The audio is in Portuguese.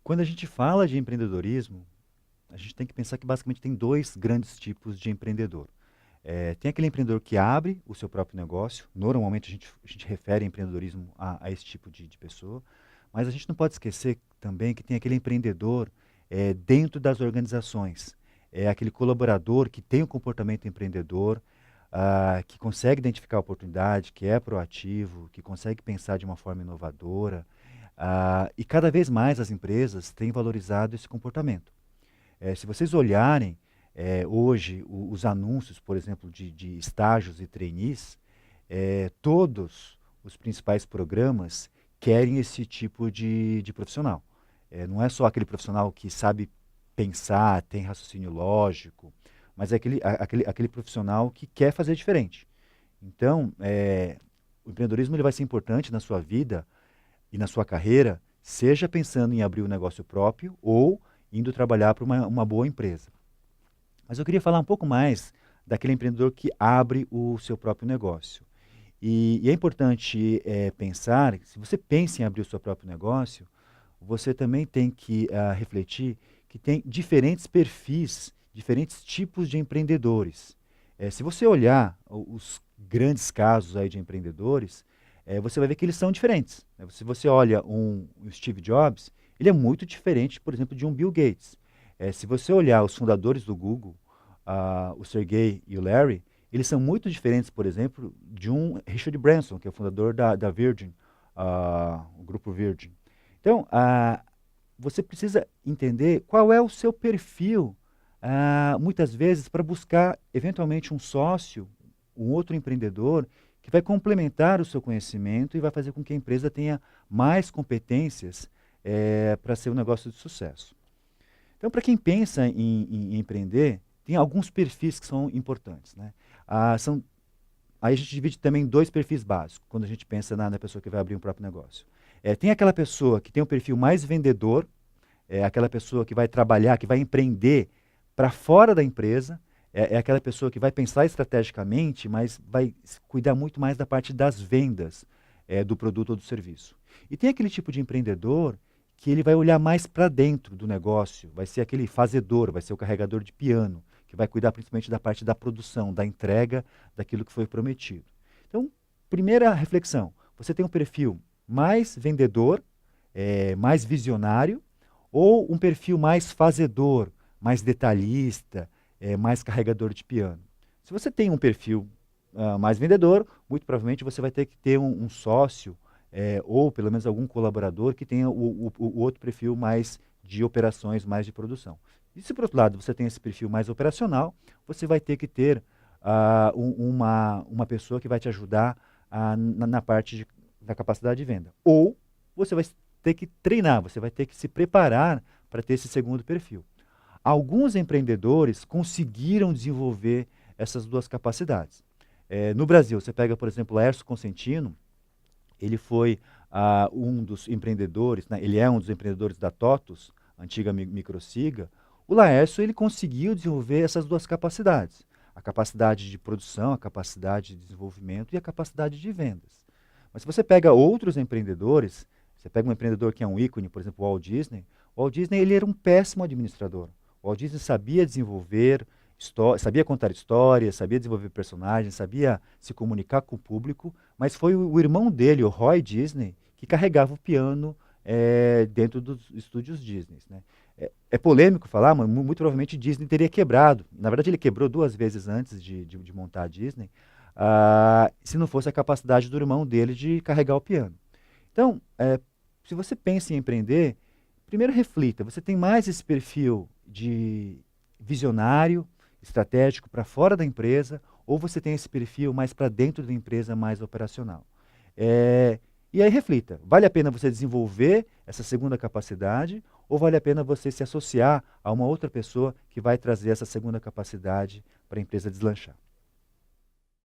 Quando a gente fala de empreendedorismo, a gente tem que pensar que basicamente tem dois grandes tipos de empreendedor. Tem aquele empreendedor que abre o seu próprio negócio, normalmente a gente refere empreendedorismo a esse tipo de pessoa, mas a gente não pode esquecer também que tem aquele empreendedor dentro das organizações. É aquele colaborador que tem um comportamento empreendedor, que consegue identificar a oportunidade, que é proativo, que consegue pensar de uma forma inovadora. E cada vez mais as empresas têm valorizado esse comportamento. Se vocês olharem hoje os anúncios, por exemplo, de estágios e trainees, todos os principais programas querem esse tipo de profissional. Não é só aquele profissional que sabe pensar, tem raciocínio lógico, mas é aquele profissional que quer fazer diferente. Então, o empreendedorismo ele vai ser importante na sua vida e na sua carreira, seja pensando em abrir um negócio próprio ou indo trabalhar para uma boa empresa. Mas eu queria falar um pouco mais daquele empreendedor que abre o seu próprio negócio. E é importante pensar, se você pensa em abrir o seu próprio negócio, você também tem que refletir que tem diferentes perfis, diferentes tipos de empreendedores. Se você olhar os grandes casos aí de empreendedores, você vai ver que eles são diferentes, né? Se você olha um Steve Jobs, ele é muito diferente, por exemplo, de um Bill Gates. Se você olhar os fundadores do Google, o Sergey e o Larry, eles são muito diferentes, por exemplo, de um Richard Branson, que é o fundador da Virgin, o grupo Virgin. Então, você precisa entender qual é o seu perfil, muitas vezes, para buscar, eventualmente, um sócio, um outro empreendedor, que vai complementar o seu conhecimento e vai fazer com que a empresa tenha mais competências para ser um negócio de sucesso. Então, para quem pensa em empreender, tem alguns perfis que são importantes, né? Aí a gente divide também em dois perfis básicos, quando a gente pensa na pessoa que vai abrir um próprio negócio. Tem aquela pessoa que tem um perfil mais vendedor, aquela pessoa que vai trabalhar, que vai empreender para fora da empresa, aquela pessoa que vai pensar estrategicamente, mas vai cuidar muito mais da parte das vendas do produto ou do serviço. E tem aquele tipo de empreendedor que ele vai olhar mais para dentro do negócio, vai ser aquele fazedor, vai ser o carregador de piano, que vai cuidar principalmente da parte da produção, da entrega daquilo que foi prometido. Então, primeira reflexão, você tem um perfil mais vendedor, mais visionário, ou um perfil mais fazedor, mais detalhista, mais carregador de piano. Se você tem um perfil mais vendedor, muito provavelmente você vai ter que ter um sócio, ou pelo menos algum colaborador que tenha o outro perfil mais de operações, mais de produção. E se por outro lado você tem esse perfil mais operacional, você vai ter que ter uma pessoa que vai te ajudar na parte da capacidade de venda. Ou você vai ter que treinar, você vai ter que se preparar para ter esse segundo perfil. Alguns empreendedores conseguiram desenvolver essas duas capacidades. No Brasil, você pega, por exemplo, o Laércio Consentino, ele foi um dos empreendedores, né? Ele é um dos empreendedores da TOTUS, antiga Microsiga. O Laércio ele conseguiu desenvolver essas duas capacidades, a capacidade de produção, a capacidade de desenvolvimento e a capacidade de vendas. Mas se você pega outros empreendedores, você pega um empreendedor que é um ícone, por exemplo, o Walt Disney ele era um péssimo administrador. O Walt Disney sabia desenvolver, sabia contar histórias, sabia desenvolver personagens, sabia se comunicar com o público, mas foi o irmão dele, o Roy Disney, que carregava o piano dentro dos estúdios Disney, né? É polêmico falar, mas muito provavelmente Disney teria quebrado. Na verdade, ele quebrou duas vezes antes de montar a Disney, se não fosse a capacidade do irmão dele de carregar o piano. Então, se você pensa em empreender, primeiro reflita, você tem mais esse perfil de visionário, estratégico para fora da empresa, ou você tem esse perfil mais para dentro da empresa, mais operacional. E aí reflita, vale a pena você desenvolver essa segunda capacidade ou vale a pena você se associar a uma outra pessoa que vai trazer essa segunda capacidade para a empresa deslanchar?